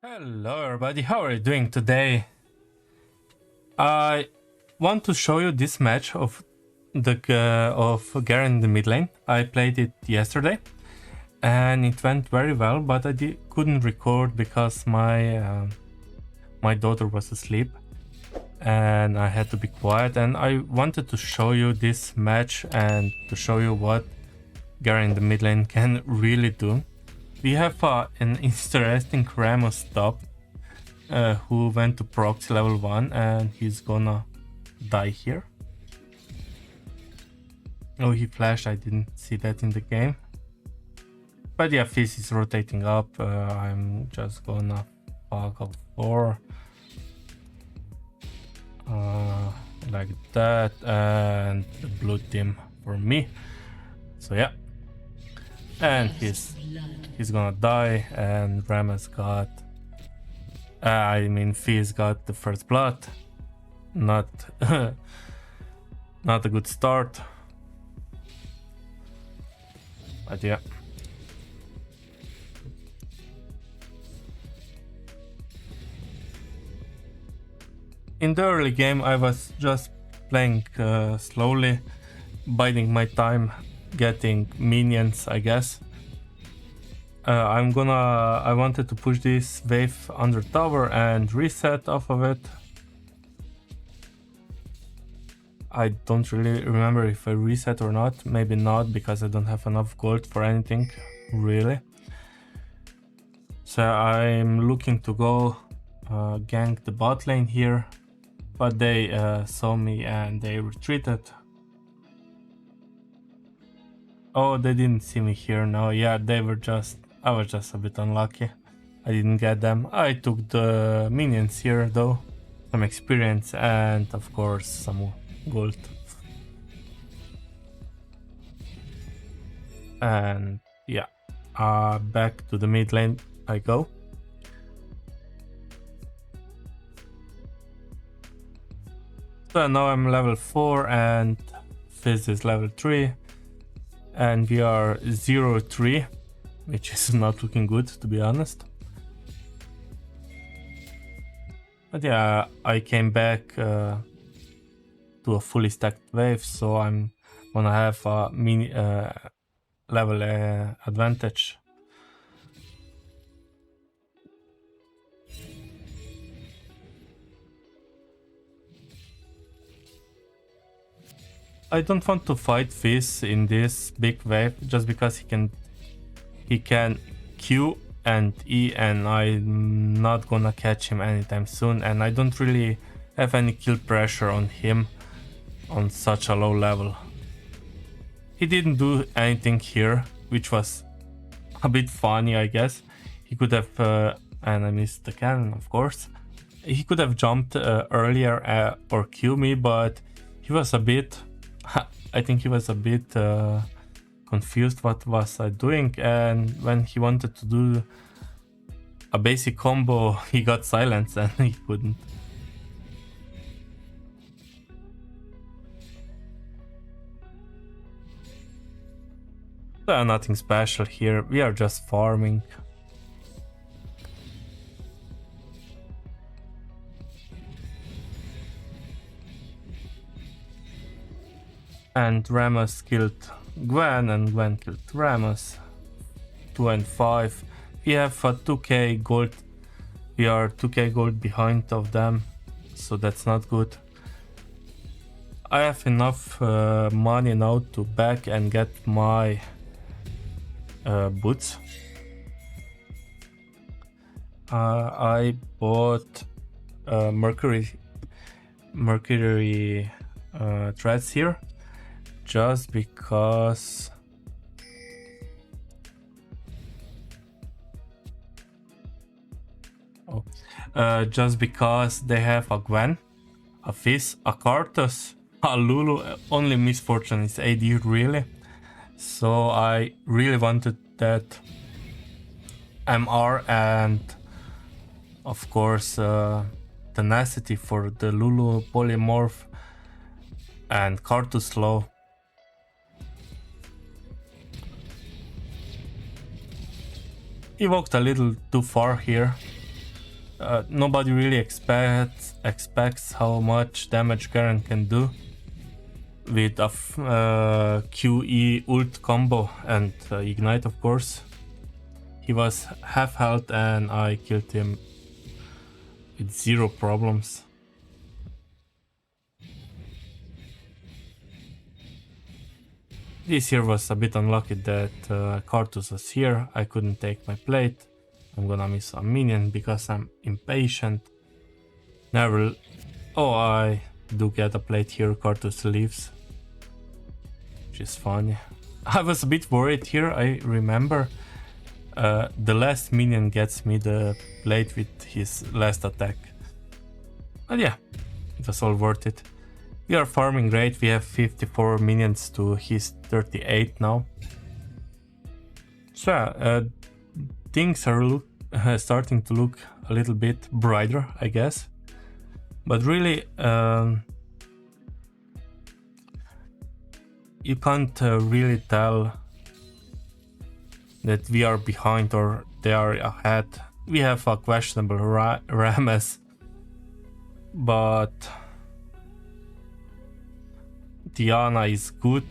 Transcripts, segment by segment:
Hello everybody, how are you doing today? I want to show you this match of Garen in the mid lane. I played it yesterday and it went very well, but I couldn't record because my daughter was asleep and I had to be quiet, and I wanted to show you this match and to show you what Garen in the mid lane can really do. We have an interesting Ramos top who went to proxy level 1 and he's gonna die here. Oh, he flashed, I didn't see that in the game. But yeah, Fizz is rotating up. I'm just gonna fuck up 4. Like that, and the blue team for me. So yeah. And he's gonna die, and Ramos got Fizz got the first blood. Not not a good start. But yeah. In the early game I was just playing slowly, biding my time, getting minions, I guess. I wanted to push this wave under tower and reset off of it. I don't really remember if I reset or not. Maybe not, because I don't have enough gold for anything, really. So I'm looking to go gank the bot lane here, but they saw me and they retreated. Oh, they didn't see me here. No, yeah, I was just a bit unlucky. I didn't get them. I took the minions here though, some experience and of course some gold. And yeah, back to the mid lane I go. So now I'm level 4 and Fizz is level 3. And we are 0-3, which is not looking good, to be honest. But yeah, I came back to a fully stacked wave, so I'm gonna have a mini level advantage. I don't want to fight Fizz in this big wave just because he can Q and E, and I'm not gonna catch him anytime soon, and I don't really have any kill pressure on him on such a low level. He didn't do anything here, which was a bit funny, I guess. He could have, and I missed the cannon, of course. He could have jumped earlier or Q me, but he was a bit, I think he was a bit confused what was I doing, and when he wanted to do a basic combo, he got silenced and he couldn't. So nothing special here, we are just farming. And Ramos killed Gwen and Gwen killed Ramos. 2 and 5. We have 2k gold. We are 2k gold behind of them, so that's not good. I have enough money now to back and get my boots. I bought Mercury threads here just because they have a Gwen, a Fizz, a Karthus, a Lulu. Only misfortune is AD, really. So I really wanted that MR and of course tenacity for the Lulu polymorph and Karthus low. He walked a little too far here. nobody really expects how much damage Garen can do with a QE ult combo and ignite, of course. He was half health and I killed him with zero problems. This here was a bit unlucky that Karthus was here. I couldn't take my plate. I'm gonna miss a minion because I'm impatient. Never. Oh, I do get a plate here. Karthus leaves, which is funny. I was a bit worried here. I remember the last minion gets me the plate with his last attack. But yeah, it was all worth it. We are farming great. We have 54 minions to his 38 now. So things are starting to look a little bit brighter, I guess. But really, you can't really tell that we are behind or they are ahead. We have a questionable Rames, but Diana is good.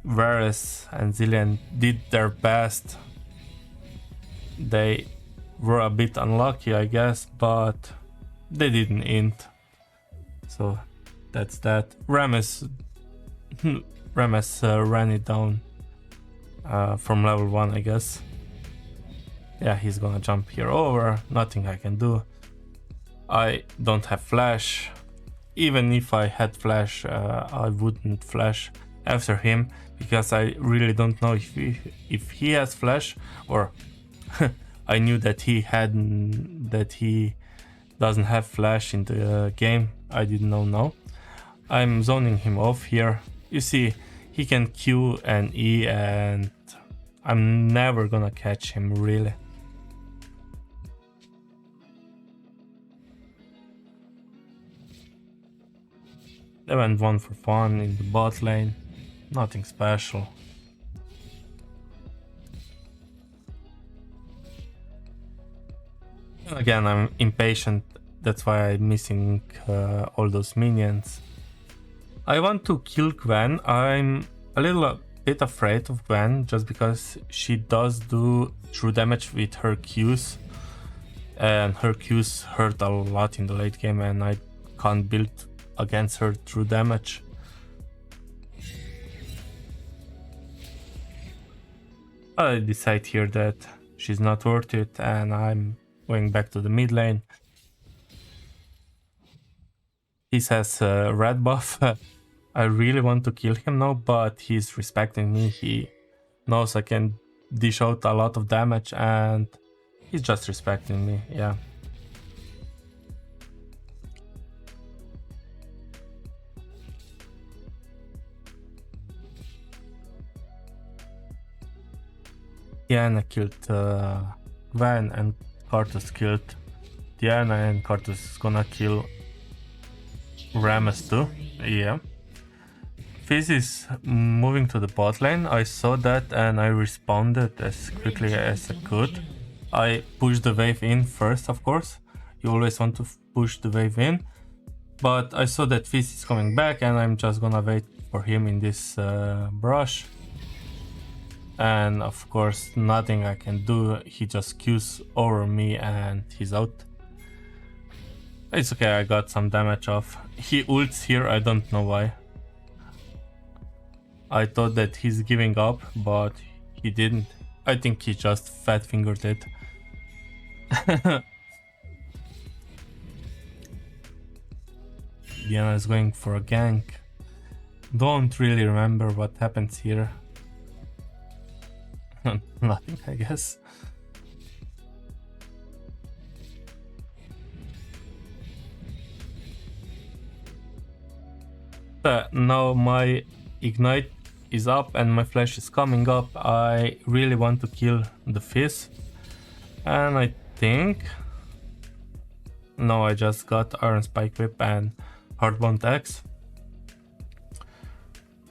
Varus and Zillion did their best. They were a bit unlucky, I guess, but they didn't int. So that's that. Rames ran it down from level 1, I guess. Yeah, he's gonna jump here over. Nothing I can do. I don't have flash. Even if I had flash, I wouldn't flash after him because I really don't know if he has flash, or I knew that he doesn't have flash in the game. I didn't know now. I'm zoning him off here. You see, he can Q and E and I'm never gonna catch him really. They went 1 for fun in the bot lane. Nothing special. Again, I'm impatient. That's why I'm missing all those minions. I want to kill Gwen. I'm a little bit afraid of Gwen just because she does do true damage with her Qs. And her Qs hurt a lot in the late game and I can't build against her true damage. I decide here that she's not worth it and I'm going back to the mid lane. He says red buff. I really want to kill him now, but he's respecting me. He knows I can dish out a lot of damage and he's just respecting me, yeah. Diana killed Gwen and Karthus killed Diana and Karthus is gonna kill Rames too, yeah. Fizz is moving to the bot lane. I saw that and I responded as quickly as I could. I pushed the wave in first, of course. You always want to push the wave in. But I saw that Fizz is coming back and I'm just gonna wait for him in this brush. And of course nothing I can do. He just Qs over me and he's out. It's okay, I got some damage off. He ults here, I don't know why. I thought that he's giving up, but he didn't. I think he just fat fingered it. Diana is going for a gank. Don't really remember what happens here. Nothing, I guess. Now my ignite is up and my flash is coming up. I really want to kill the Fizz. And I think... No, I just got Iron Spike Whip and Hardbound Axe.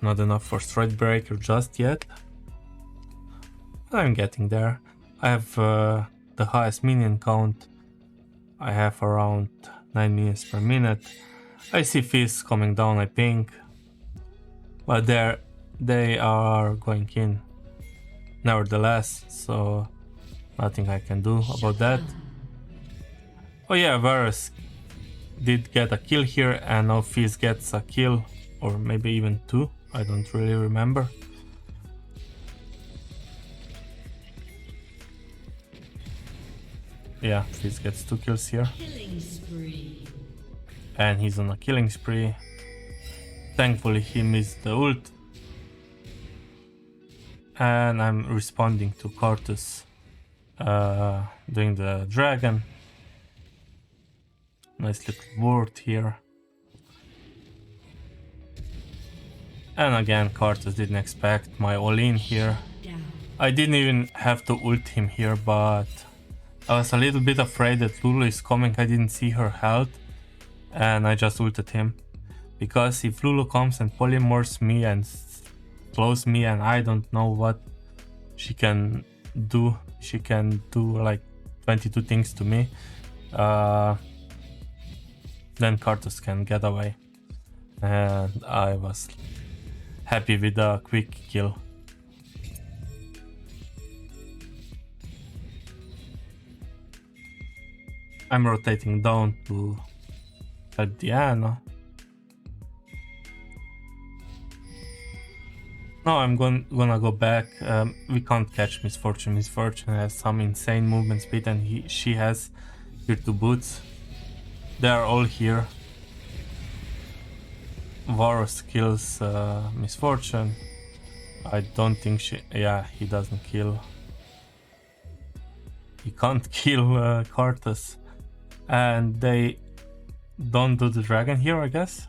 Not enough for Stride Breaker just yet. I'm getting there. I have the highest minion count I have around 9 minutes per minute. I see Fizz coming down, I think. But they are going in nevertheless, so nothing I can do about that. Oh yeah, Varus did get a kill here, and now Fizz gets a kill, or maybe even 2, I don't really remember. Yeah, Fizz gets 2 kills here. And he's on a killing spree. Thankfully he missed the ult. And I'm responding to Karthus doing the dragon. Nice little ward here. And again, Karthus didn't expect my all-in here. I didn't even have to ult him here, but I was a little bit afraid that Lulu is coming. I didn't see her health, and I just ulted him. Because if Lulu comes and polymorphs me and slows me, and I don't know what she can do. She can do like 22 things to me. Then Karthus can get away. And I was happy with a quick kill. I'm rotating down to help Diana. No, I'm gonna go back. We can't catch Misfortune. Misfortune has some insane movement speed, and she has here 2 boots. They are all here. Varus kills Misfortune. I don't think she... Yeah, he doesn't kill. He can't kill Karthus. And they don't do the dragon here, I guess.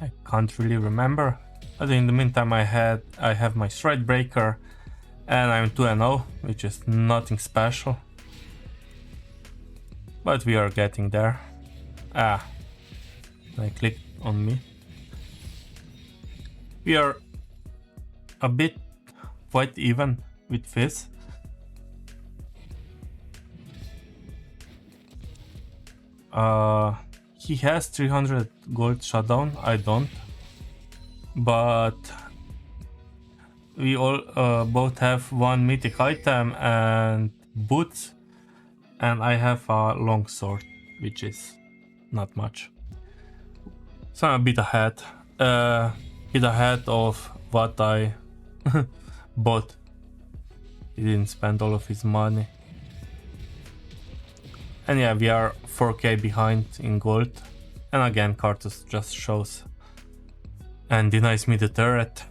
I can't really remember. But in the meantime, I have my Stride Breaker, and I'm 2-0, which is nothing special. But we are getting there. Ah, I clicked on me. We are a bit quite even with Fizz. He has 300 gold shutdown, I don't. But we all both have 1 mythic item and boots, and I have a long sword, which is not much. So I'm a bit ahead. Bit ahead of what I bought. He didn't spend all of his money. And yeah, we are 4k behind in gold. And again, Karthus just shows and denies me the turret.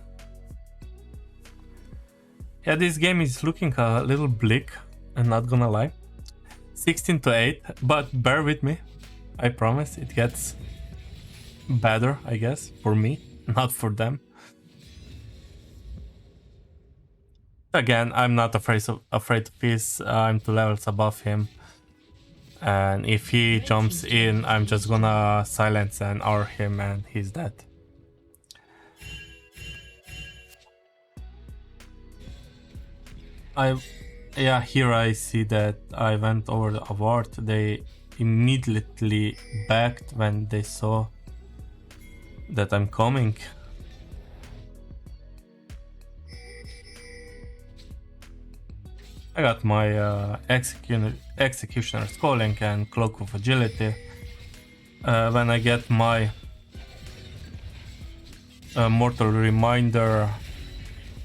Yeah, this game is looking a little bleak, I'm not gonna lie. 16-8, but bear with me. I promise it gets better, I guess, for me, not for them. Again, I'm not afraid of Fizz. I'm 2 levels above him. And if he jumps in, I'm just gonna silence and R him and he's dead. Yeah, here I see that I went over the award. They immediately backed when they saw that I'm coming. I got my Executioner's Calling and Cloak of Agility. When I get my Mortal Reminder,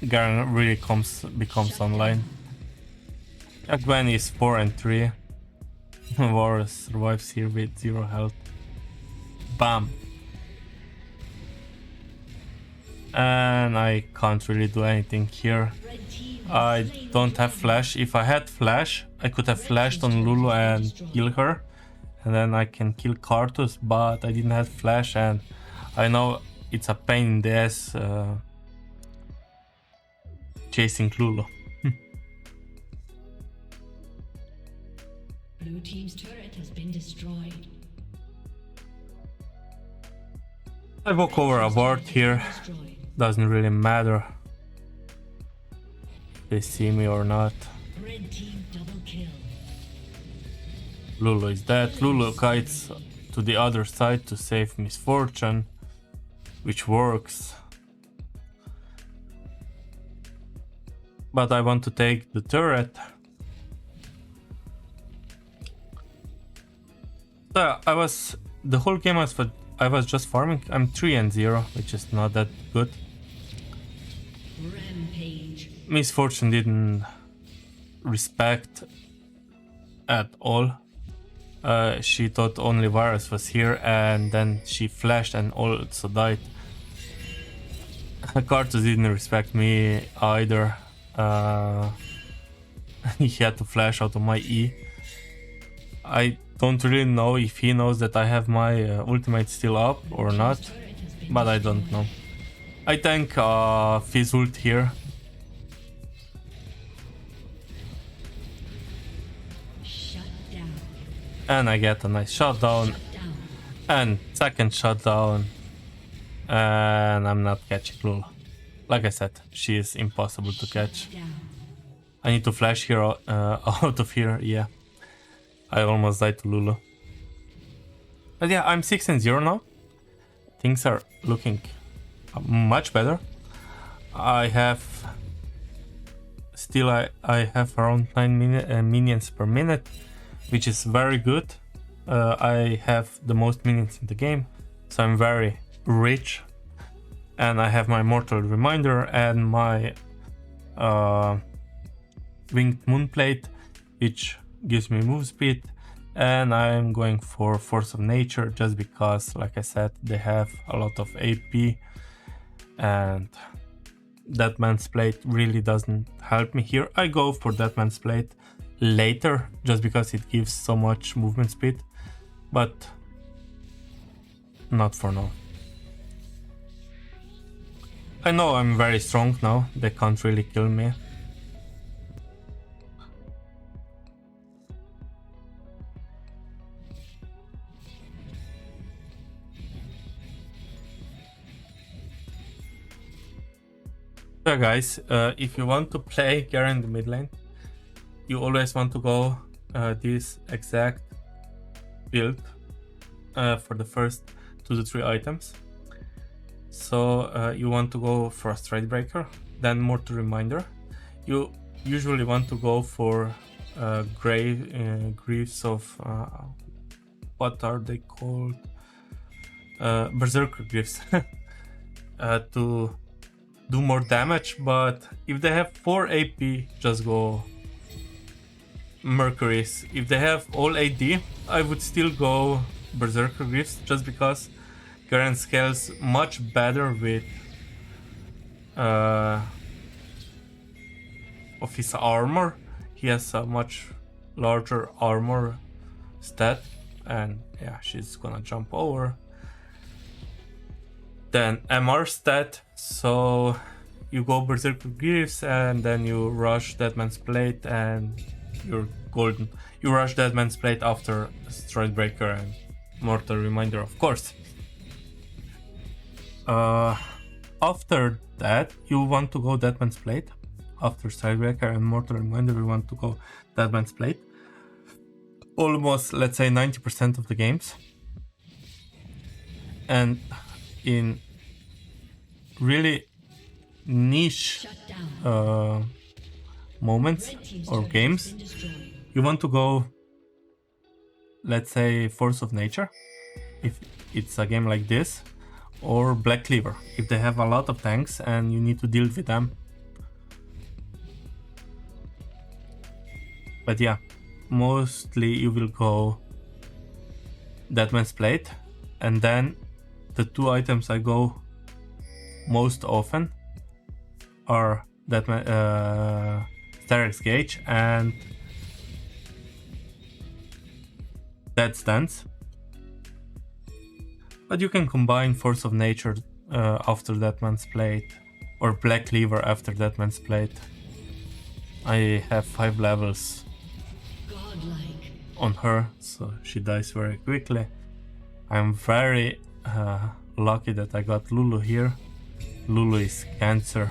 Garen really becomes online. Gwen is 4 and 3. Varus survives here with 0 health. Bam! And I can't really do anything here. I don't have flash. If I had flash, I could have flashed on Lulu and kill her. And then I can kill Karthus, but I didn't have flash, and I know it's a pain in the ass chasing Lulu. Blue team's turret has been destroyed. I walk over a ward here. Doesn't really matter if they see me or not. Red team double kill. Lulu is dead. Lulu kites to the other side to save Misfortune, which works. But I want to take the turret. So the whole game I was just farming. I'm 3-0, which is not that good. Rampage. Misfortune didn't respect at all. She thought only Varus was here, and then she flashed and also died. Karthus didn't respect me either. He had to flash out of my E. I don't really know if he knows that I have my ultimate still up or not, but I don't know. I tank Fizz ult here. Shut down. And I get a nice shutdown. Shut down. And second shutdown. And I'm not catching Lulu. Like I said, she is impossible to catch. Down. I need to flash here out of here, yeah. I almost died to Lulu. But yeah, I'm 6-0 now. Things are looking much better. I have around 9 minions per minute, which is very good. I have the most minions in the game, so I'm very rich. And I have my Mortal Reminder and my Winged Moonplate, which gives me move speed, and I'm going for Force of Nature just because, like I said, they have a lot of AP, and Dead Man's Plate really doesn't help me here. I go for Dead Man's Plate later just because it gives so much movement speed, but not for now. I know I'm very strong now, they can't really kill me. So guys, if you want to play Garen in the mid lane, you always want to go this exact build for the first 2 to 3 items. So you want to go for a Stridebreaker, then Mortal Reminder. You usually want to go for Greaves of... what are they called? Berserker Greaves. To do more damage, but if they have 4 AP, just go Mercury's. If they have all AD, I would still go Berserker Greaves, just because Garen scales much better with of his armor. He has a much larger armor stat, and yeah, she's gonna jump over. Then MR stat, so you go Berserker Greaves and then you rush Deadman's Plate and you're golden. You rush Deadman's Plate after Stridebreaker and Mortal Reminder, of course. After that, you want to go Deadman's Plate. After Stridebreaker and Mortal Reminder, you want to go Deadman's Plate. Almost, let's say, 90% of the games. And in really niche moments or games, you want to go, let's say, Force of Nature, if it's a game like this, or Black Cleaver, if they have a lot of tanks and you need to deal with them. But yeah, mostly you will go Deadman's Plate, and then the 2 items I go most often are Sterak's Gauge and Dead Stance. But you can combine Force of Nature after Deadman's Plate, or Black Cleaver after Deadman's Plate. I have 5 levels Godlike. on her, so she dies very quickly. I'm very lucky that I got Lulu here. Lulu is Cancer.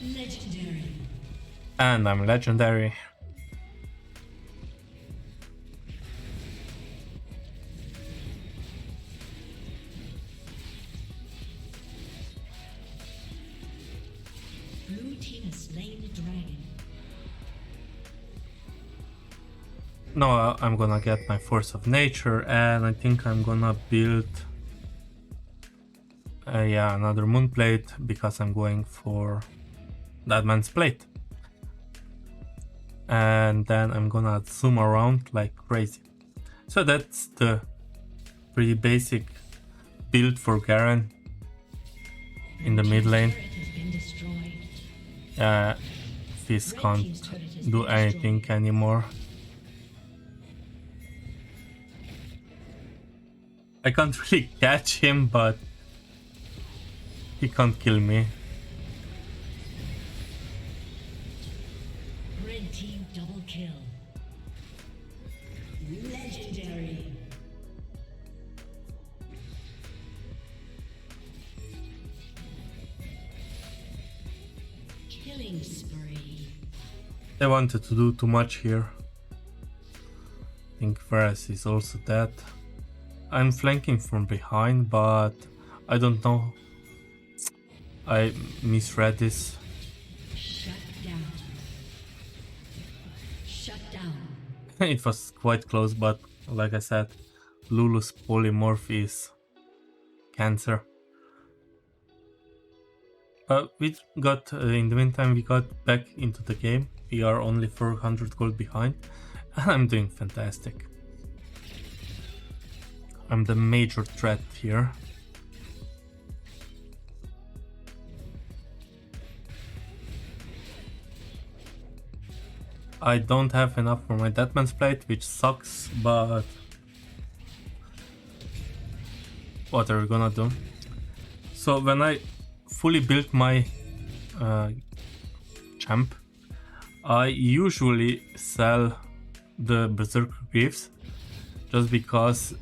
Legendary. Garen. And I'm legendary. Blue team has slain the dragon. No, I'm gonna get my Force of Nature, and I think I'm gonna build yeah, another Moon Plate, because I'm going for that man's plate. And then I'm gonna zoom around like crazy. So that's the pretty basic build for Garen in the mid lane. Turret has been destroyed. Fizz can't do anything anymore. I can't really catch him, but he can't kill me. Red team double kill. Legendary. Killing spree. They wanted to do too much here. I think Varus is also dead. I'm flanking from behind, but I don't know. I misread this. Shut down. Shut down. It was quite close, but like I said, Lulu's polymorph is cancer. We got, in the meantime, we got back into the game. We are only 400 gold behind, and I'm doing fantastic. I'm the major threat here. I don't have enough for my Deadman's Plate, which sucks, but what are we gonna do? So when I fully built my champ, I usually sell the Berserker Greaves, just because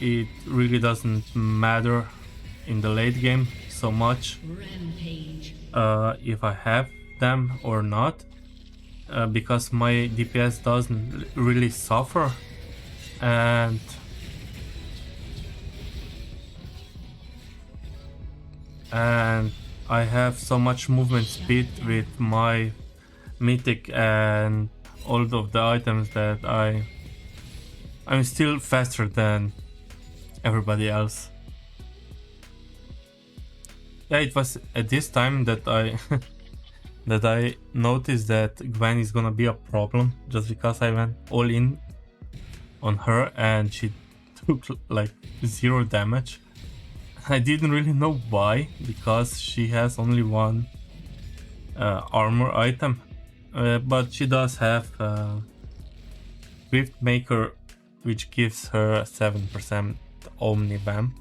it really doesn't matter in the late game so much Rampage. if I have them or not, because my DPS doesn't really suffer, and I have so much movement speed with my mythic and all of the items that I'm still faster than everybody else. Yeah, it was at this time that I that I noticed that Gwen is gonna be a problem, just because I went all in on her and she took like 0 damage. I didn't really know why, because she has only one armor item, but she does have Rift Maker, which gives her 7% Omni Vamp,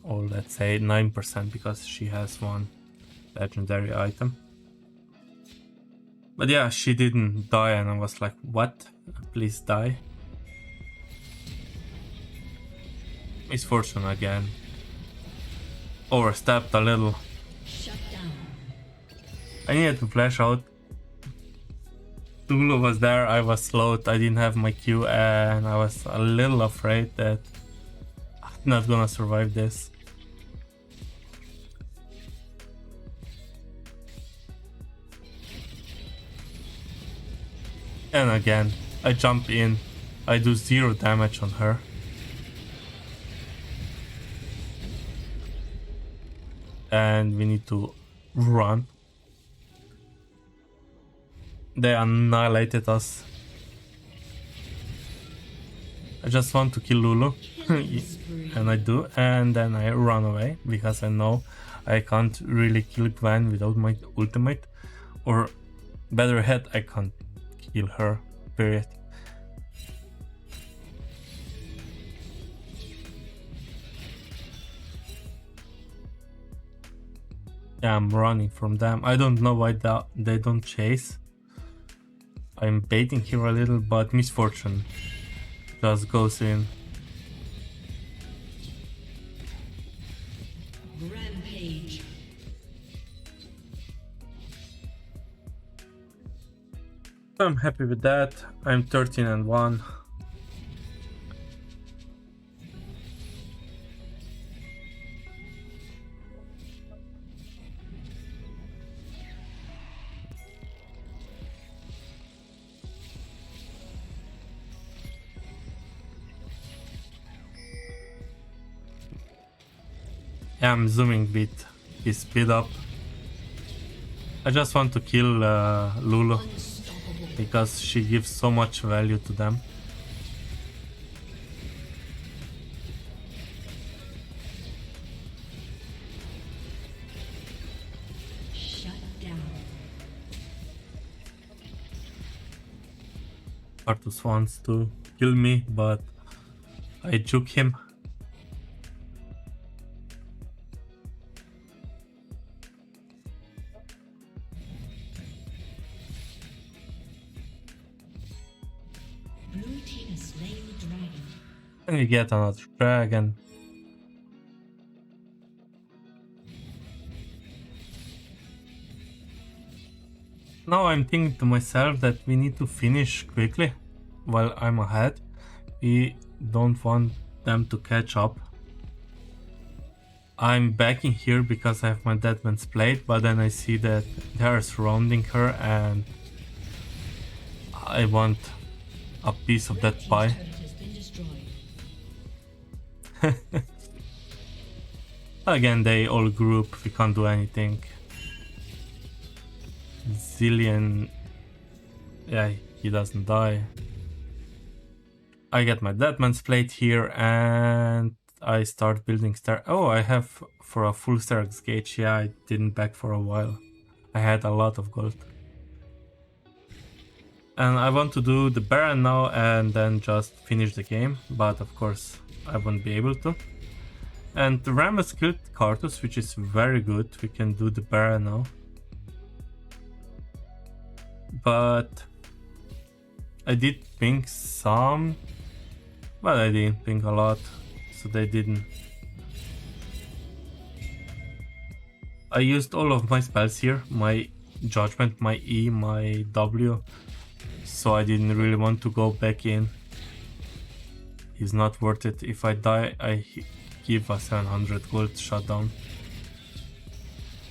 or let's say 9%, because she has one legendary item. But yeah, she didn't die, and I was like, what? Please die. Misfortune again. Overstepped a little. Shut down. I needed to flash out. Lulu was there, I was slowed, I didn't have my Q, and I was a little afraid that I'm not gonna survive this. And again, I jump in, I do 0 damage on her. And we need to run. They annihilated us. I just want to kill Lulu. And I do, and then I run away, because I know I can't really kill Gwen without my ultimate, or better yet, I can't kill her, period. Yeah, I'm running from them. I don't know why they don't chase. I'm baiting here a little, but Misfortune just goes in. Rampage. I'm happy with that. I'm 13-1. Yeah, I'm zooming with his speed up. I just want to kill Lulu because she gives so much value to them. Shut down. Artus wants to kill me, but I juke him. Blue team has slain the dragon. And we get another dragon. Now I'm thinking to myself that we need to finish quickly while I'm ahead. We don't want them to catch up. I'm backing here because I have my Deadman's Blade, but then I see that they are surrounding her and I want a piece of that pie. Again, they all group, we can't do anything. Zillion, yeah, he doesn't die. I get my Deadman's Plate here and I start building star. Oh, I have for a full Starks gauge. Yeah, I didn't back for a while. I had a lot of gold. And I want to do the Baron now and then just finish the game, but of course I won't be able to. And the Ram has killed Karthus, which is very good. We can do the Baron now. But I did ping some, but I didn't ping a lot, so they didn't. I used all of my spells here, my Judgment, my E, my W, so I didn't really want to go back in. It's not worth it. If I die, I give a 700 gold shutdown.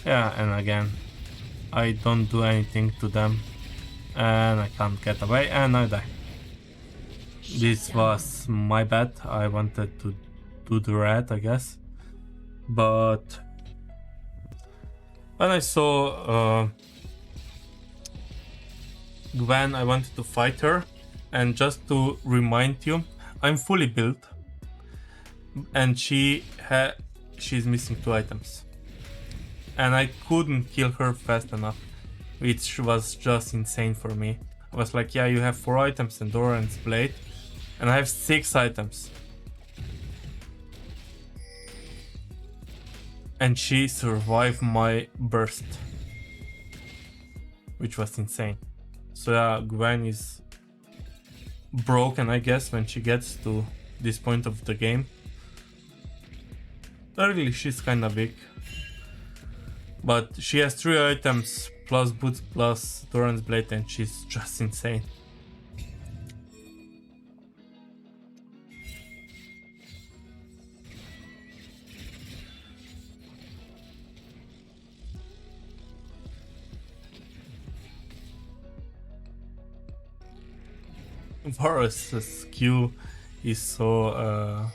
Yeah, and again, I don't do anything to them. And I can't get away and I die. This was my bad. I wanted to do the red, I guess. But when I saw Gwen, I wanted to fight her. And just to remind you, I'm fully built. And she's missing 2 items. And I couldn't kill her fast enough, which was just insane for me. I was like, yeah, you have 4 items and Doran's Blade, and I have 6 items. And she survived my burst, which was insane. So yeah, Gwen is broken, I guess, when she gets to this point of the game. Early she's kinda big, but she has 3 items plus boots plus Doran's Blade and she's just insane. Varus's Q is so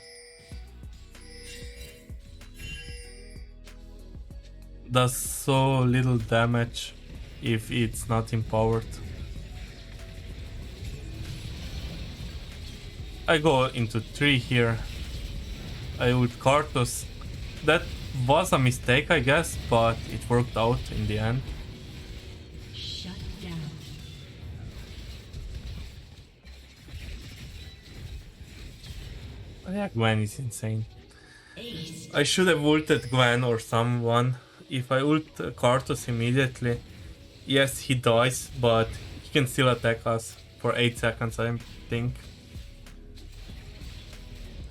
does so little damage if it's not empowered. I go into 3 here. I ult Karthus. That was a mistake, I guess, but it worked out in the end. Shut down. Yeah, Gwen is insane. Ace. I should have ulted Gwen or someone. If I ult Karthus immediately, yes, he dies, but he can still attack us for 8 seconds, I think.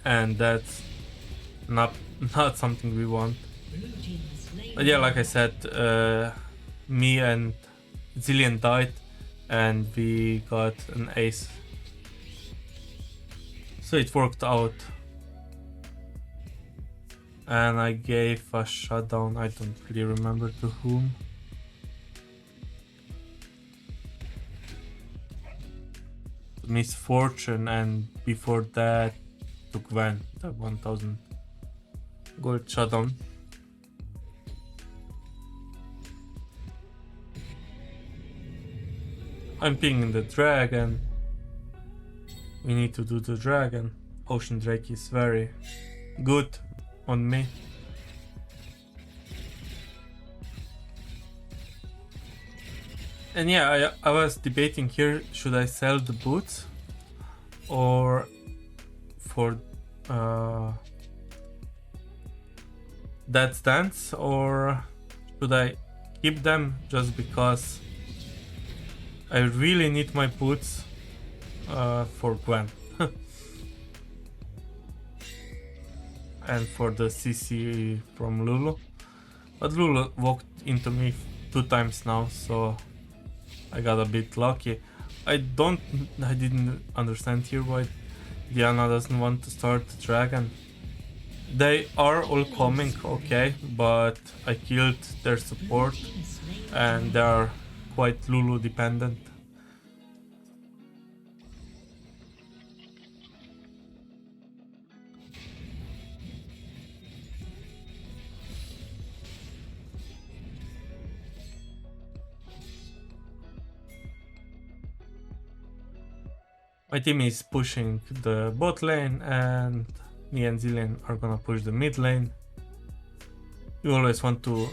And that's not something we want. But yeah, like I said, me and Zillion died, and we got an ace. So it worked out. And I gave a shutdown, I don't really remember to whom. Misfortune, and before that to Gwen, the 1000 gold shutdown. I'm pinging the dragon. We need to do the dragon. Ocean Drake is very good on me. And yeah, I was debating here, should I sell the boots or for that stance, or should I keep them just because I really need my boots for Gwen and for the CC from Lulu. But Lulu walked into me 2 times now, so I got a bit lucky. I didn't understand here why Diana doesn't want to start the dragon. They are all coming, okay, but I killed their support and they are quite Lulu dependent. My team is pushing the bot lane and me and Zillion are gonna push the mid lane. You always want to,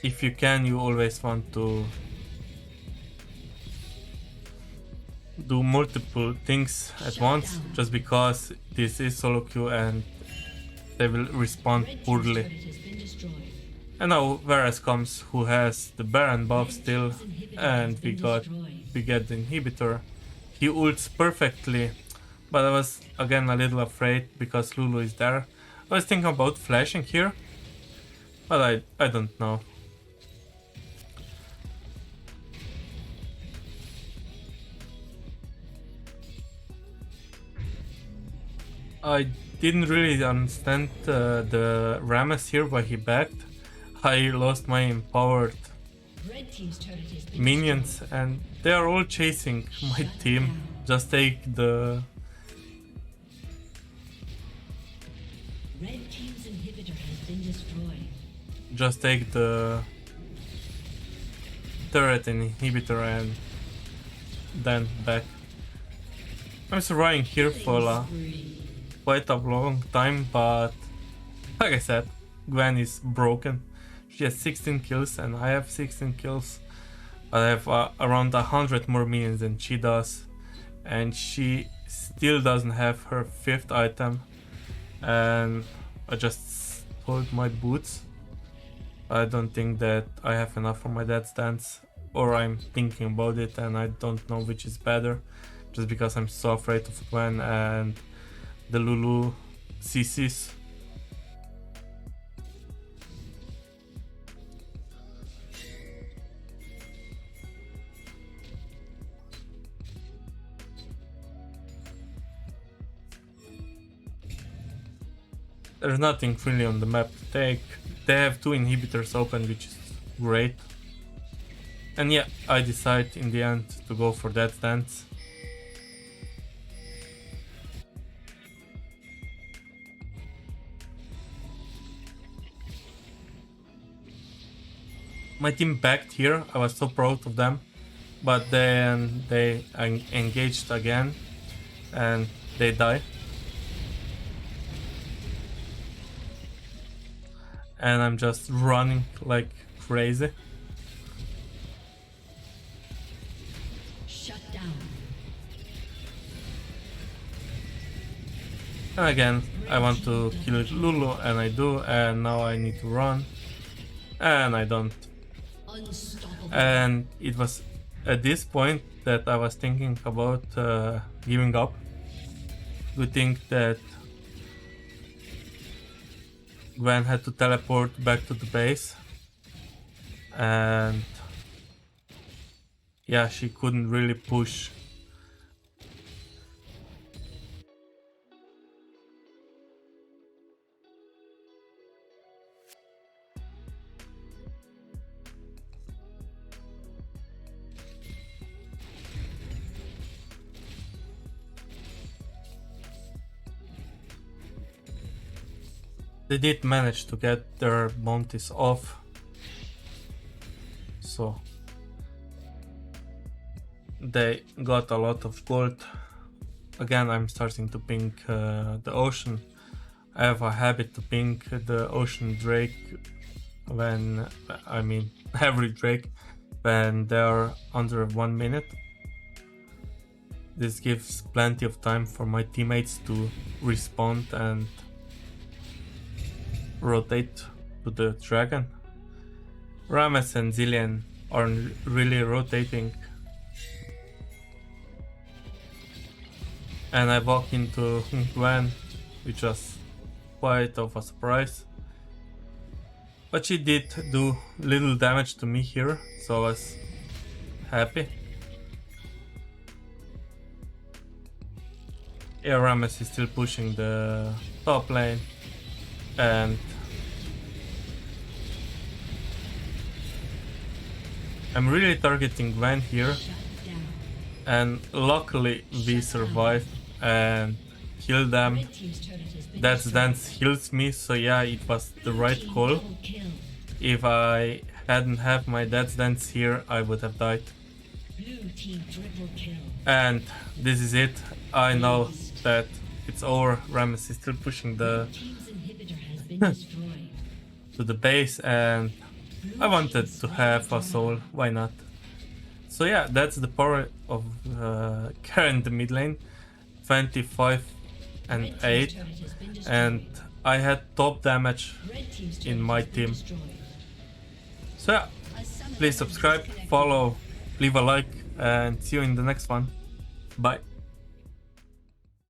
if you can, you always want to do multiple things at once, just because this is solo queue and they will respond poorly. And now Varus comes, who has the Baron buff still, and we get the inhibitor. He ults perfectly, but I was again a little afraid because Lulu is there. I was thinking about flashing here, but I don't know. I didn't really understand the Rammus here, why he backed. I lost my empowered minions and they are all chasing my team. Just take the... Red team's inhibitor has been destroyed. Just take the turret inhibitor and then back. I'm surviving here for quite a long time, but like I said, Gwen is broken. She has 16 kills and I have 16 kills. I have around 100 more minions than she does, and she still doesn't have her 5th item, and I just sold my boots. I don't think that I have enough for my death stance, or I'm thinking about it and I don't know which is better, just because I'm so afraid of Gwen and the Lulu CCs. There's nothing really on the map to take. They have 2 inhibitors open, which is great. And yeah, I decide in the end to go for that stance. My team backed here, I was so proud of them. But then they engaged again and they die. And I'm just running like crazy. Shut down. And again, I want to kill Lulu, and I do, and now I need to run, and I don't. Unstoppable. And it was at this point that I was thinking about giving up. We think that Gwen had to teleport back to the base, and yeah, she couldn't really push. They did manage to get their bounties off, so they got a lot of gold. Again, I'm starting to ping the ocean. I have a habit to ping the ocean drake when, I mean every drake, when they are under 1 minute. This gives plenty of time for my teammates to respond and rotate to the dragon. Rammes and Zilean are really rotating. And I walk into Gwen, which was quite of a surprise. But she did do little damage to me here, so I was happy. Yeah, Rammes is still pushing the top lane, and I'm really targeting Gwen here, and luckily we survive and kill them. Red team's turret has been That destroyed. dance heals me, so yeah, it was the right call. Double kill. If I hadn't have my Death's Dance here, I would have died. Blue team triple kill. And this is it. I know that it's over. Rammes is still pushing the Team's inhibitor has been destroyed. to the base, and I wanted to have a soul. Why not? So yeah, that's the power of Garen in the mid lane. 25 and Red team's 8, turret has been destroyed. and I had top damage Red team's turret in my has been team. destroyed. So yeah, A summoner please has subscribe, disconnected. follow, leave a like, and see you in the next one. Bye.